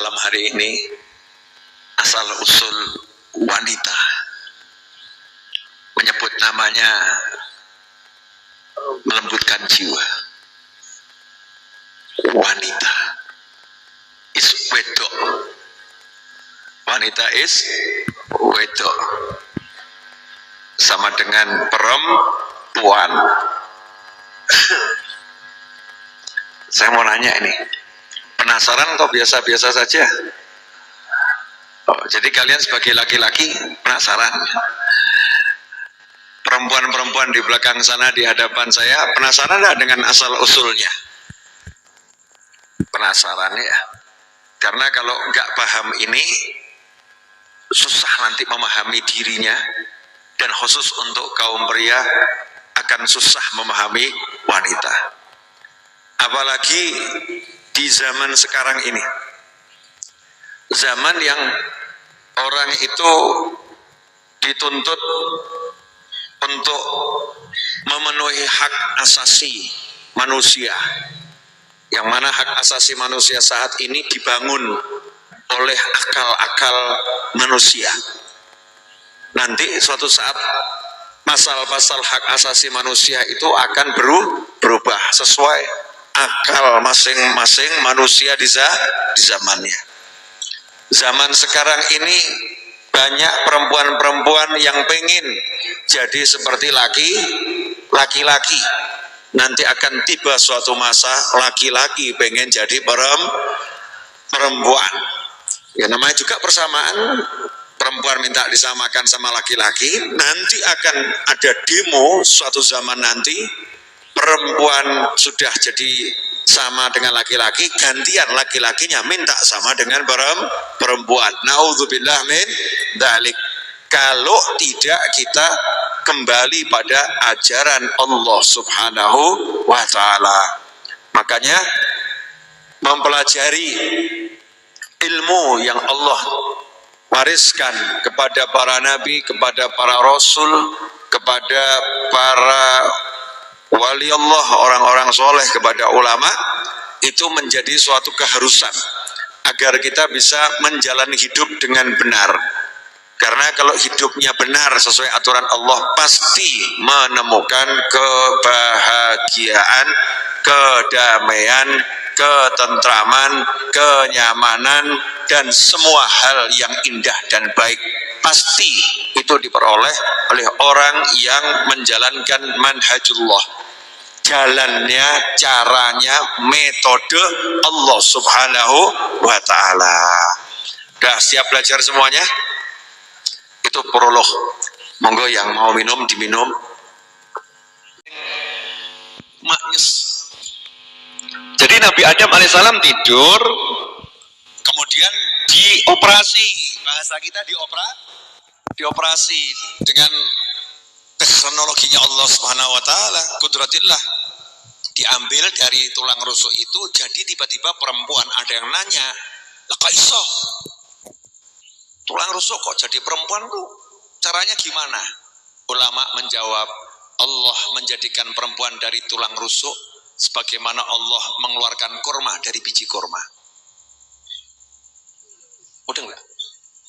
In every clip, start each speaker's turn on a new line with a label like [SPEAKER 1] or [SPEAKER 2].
[SPEAKER 1] malam hari ini asal usul wanita, menyebut namanya melembutkan jiwa. Wanita is wedok, wanita is wedok, sama dengan perempuan. Saya mau nanya ini, penasaran atau biasa-biasa saja? Oh, jadi kalian sebagai laki-laki penasaran? Perempuan-perempuan di belakang sana di hadapan saya penasaran nggak dengan asal usulnya? Penasaran ya? Karena kalau nggak paham ini susah nanti memahami dirinya, dan khusus untuk kaum pria akan susah memahami wanita. Apalagi di zaman sekarang ini, zaman yang orang itu dituntut untuk memenuhi hak asasi manusia, yang mana hak asasi manusia saat ini dibangun oleh akal-akal manusia. Nanti suatu saat pasal-pasal hak asasi manusia itu akan berubah sesuai akal masing-masing manusia di zamannya. Zaman sekarang ini banyak perempuan-perempuan yang pengen jadi seperti laki-laki. Nanti akan tiba suatu masa laki-laki pengen jadi perempuan. Ya namanya juga persamaan, perempuan minta disamakan sama laki-laki. Nanti akan ada demo suatu zaman nanti, perempuan sudah jadi sama dengan laki-laki, gantian laki-lakinya minta sama dengan perempuan. Naudzubillah min dzalik. Kalau tidak kita kembali pada ajaran Allah Subhanahu wa ta'ala. Makanya mempelajari ilmu yang Allah wariskan kepada para nabi, kepada para rasul, kepada para wali Allah, orang-orang soleh, kepada ulama, itu menjadi suatu keharusan agar kita bisa menjalani hidup dengan benar. Karena kalau hidupnya benar sesuai aturan Allah, pasti menemukan kebahagiaan, kedamaian, ketentraman, kenyamanan, dan semua hal yang indah dan baik. Pasti itu diperoleh oleh orang yang menjalankan manhajullah, jalannya, caranya, metode Allah Subhanahu wa ta'ala. Udah siap belajar semuanya? Itu prolog. Monggo yang mau minum diminum. Maknyes. Jadi Nabi Adam alaihissalam tidur, kemudian dioperasi. Bahasa kita dioperasi dengan teknologinya Allah Subhanahu wa ta'ala, kudratillah. Diambil dari tulang rusuk itu, jadi tiba-tiba perempuan. Ada yang nanya, lah kok iso tulang rusuk kok jadi perempuan tuh, caranya gimana? Ulama menjawab, Allah menjadikan perempuan dari tulang rusuk sebagaimana Allah mengeluarkan korma dari biji korma. Udah enggak?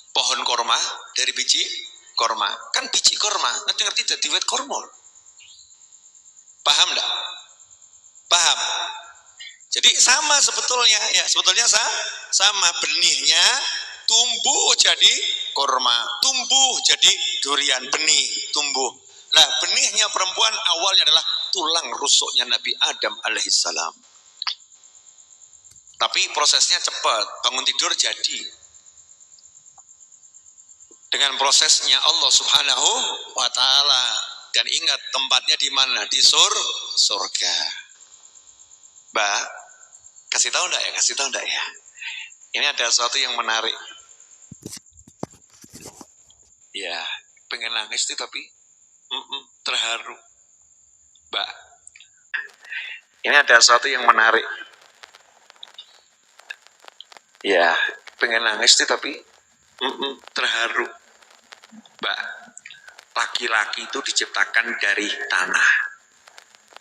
[SPEAKER 1] Pohon korma dari biji korma, kan biji korma ngerti-ngerti jadi wet kormol. Paham enggak? Paham? Jadi sama sebetulnya, ya sebetulnya sama, benihnya tumbuh jadi korma, tumbuh jadi durian, benih tumbuh. Nah, benihnya perempuan awalnya adalah tulang rusuknya Nabi Adam alaihissalam. Tapi prosesnya cepat, bangun tidur jadi. Dengan prosesnya Allah Subhanahu wa ta'ala. Dan ingat tempatnya di mana? Di surga. Mbak, kasih tahu enggak ya? Kasih tahu enggak ya? Ini ada sesuatu yang menarik. Ya, pengen nangis tuh tapi terharu. Mbak, ini ada sesuatu yang menarik. Ya, pengen nangis tuh tapi terharu. Mbak, laki-laki itu diciptakan dari tanah.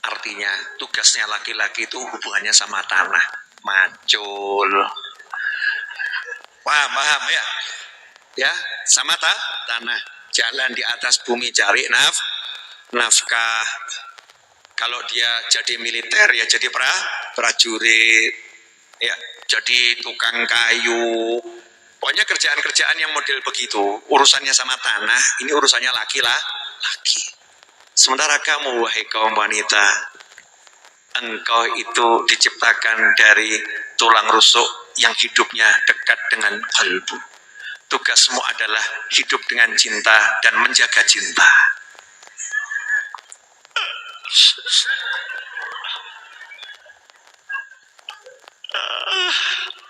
[SPEAKER 1] Artinya tugasnya laki-laki itu hubungannya sama tanah. Macul. Paham ya? Ya, sama tanah. Jalan di atas bumi cari nafkah. Kalau dia jadi militer ya jadi prajurit, ya jadi tukang kayu. Pokoknya kerjaan-kerjaan yang model begitu, urusannya sama tanah, ini urusannya laki. Sementara kamu, wahai kaum wanita, engkau itu diciptakan dari tulang rusuk yang hidupnya dekat dengan kalbu. Tugasmu adalah hidup dengan cinta dan menjaga cinta.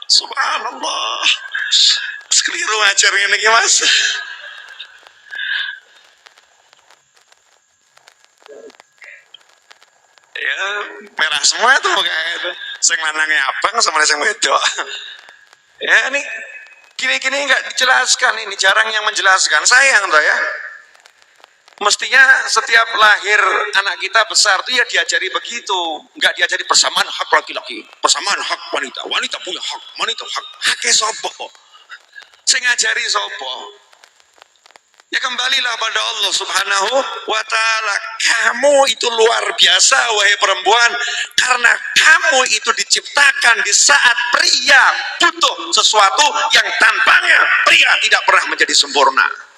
[SPEAKER 1] Subhanallah. Sekeliru ngajarnya nih mas. Ya merah semua tuh kayak itu. Sing lanangnya abang sama sing wedok. Ya ini gini-gini nggak dijelaskan, ini jarang yang menjelaskan. Sayang tuh ya. Mestinya setiap lahir anak kita besar tuh ya diajari begitu, nggak diajari persamaan hak laki-laki, persamaan hak wanita, wanita punya hak, wanita haknya sopo, saya ngajari sopo. Ya kembalilah pada Allah Subhanahu wa ta'ala. Kamu itu luar biasa wahai perempuan, karena kamu itu diciptakan di saat pria butuh sesuatu yang tanpanya pria tidak pernah menjadi sempurna.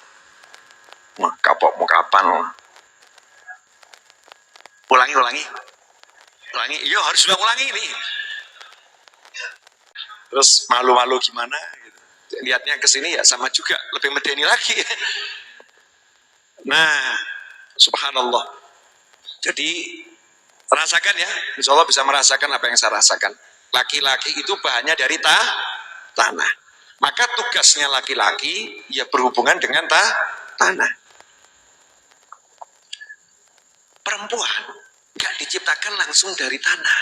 [SPEAKER 1] Wah, kapok mau kapan? Ulangi. Iya harus ulangi ini. Terus malu-malu gimana? Lihatnya ke sini ya sama juga, lebih medeni lagi. Nah, subhanallah. Jadi rasakan ya, insya Allah bisa merasakan apa yang saya rasakan. Laki-laki itu bahannya dari tanah. Maka tugasnya laki-laki ya berhubungan dengan tanah. Perempuan nggak diciptakan langsung dari tanah.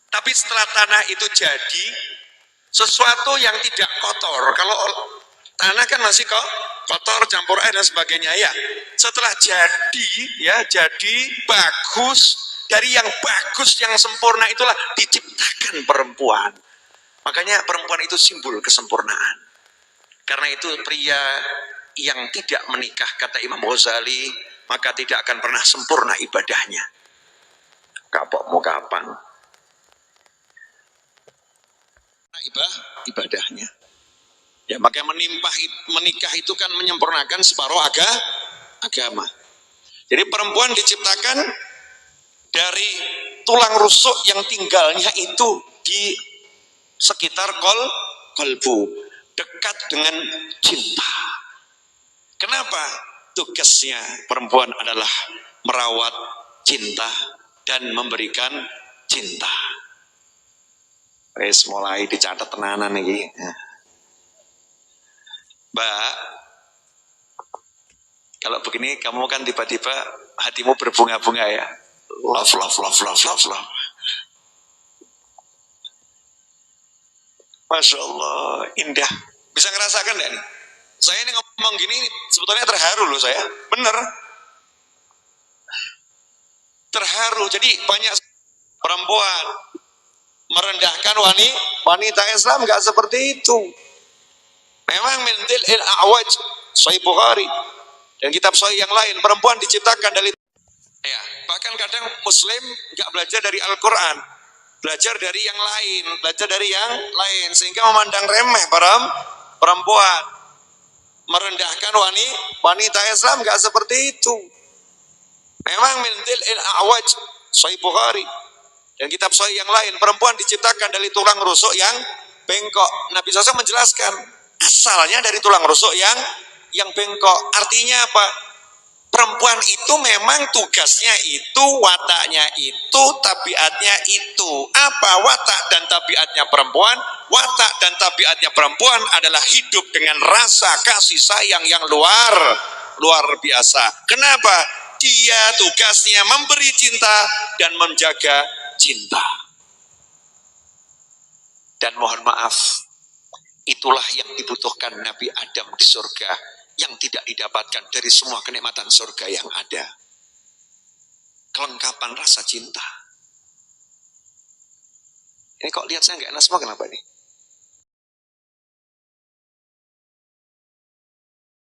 [SPEAKER 1] Tapi setelah tanah itu jadi sesuatu yang tidak kotor. Kalau tanah kan masih kotor, campur air dan sebagainya ya. Setelah jadi bagus, dari yang bagus, yang sempurna itulah diciptakan perempuan. Makanya perempuan itu simbol kesempurnaan. Karena itu pria yang tidak menikah, kata Imam Ghazali, maka tidak akan pernah sempurna ibadahnya. Kapok mau kapan? Ibadahnya. Ya, maka menikah itu kan menyempurnakan separuh agama. Jadi perempuan diciptakan dari tulang rusuk yang tinggalnya itu di sekitar kolbu, dekat dengan cinta. Kenapa? Tugasnya perempuan adalah merawat cinta dan memberikan cinta. Wes mulai dicatat tenanan nih. Mbak, kalau begini kamu kan tiba-tiba hatimu berbunga-bunga ya. Love. Masya Allah, indah. Bisa ngerasakan gak nih? Saya ini ngomong gini sebetulnya terharu loh saya. Bener. Terharu. Jadi banyak perempuan merendahkan wanita Islam gak seperti itu. Memang mentil al-awaj Sahih Bukhari dan kitab sahih yang lain, perempuan diciptakan dari ya, bahkan kadang muslim nggak belajar dari Al-Quran, belajar dari yang lain, sehingga memandang remeh perempuan, merendahkan wanita Islam nggak seperti itu. Memang mentil al-awaj Sahih Bukhari dan kitab sahih yang lain, perempuan diciptakan dari tulang rusuk yang bengkok. Nabi SAW menjelaskan asalnya dari tulang rusuk yang bengkok. Artinya apa? Perempuan itu memang tugasnya itu, wataknya itu, tabiatnya itu. Apa watak dan tabiatnya perempuan? Watak dan tabiatnya perempuan adalah hidup dengan rasa kasih sayang yang luar biasa. Kenapa? Dia tugasnya memberi cinta dan menjaga cinta. Dan mohon maaf, itulah yang dibutuhkan Nabi Adam di surga, yang tidak didapatkan dari semua kenikmatan surga yang ada. Kelengkapan rasa cinta. Ini kok lihat saya nggak enak semua, kenapa nih?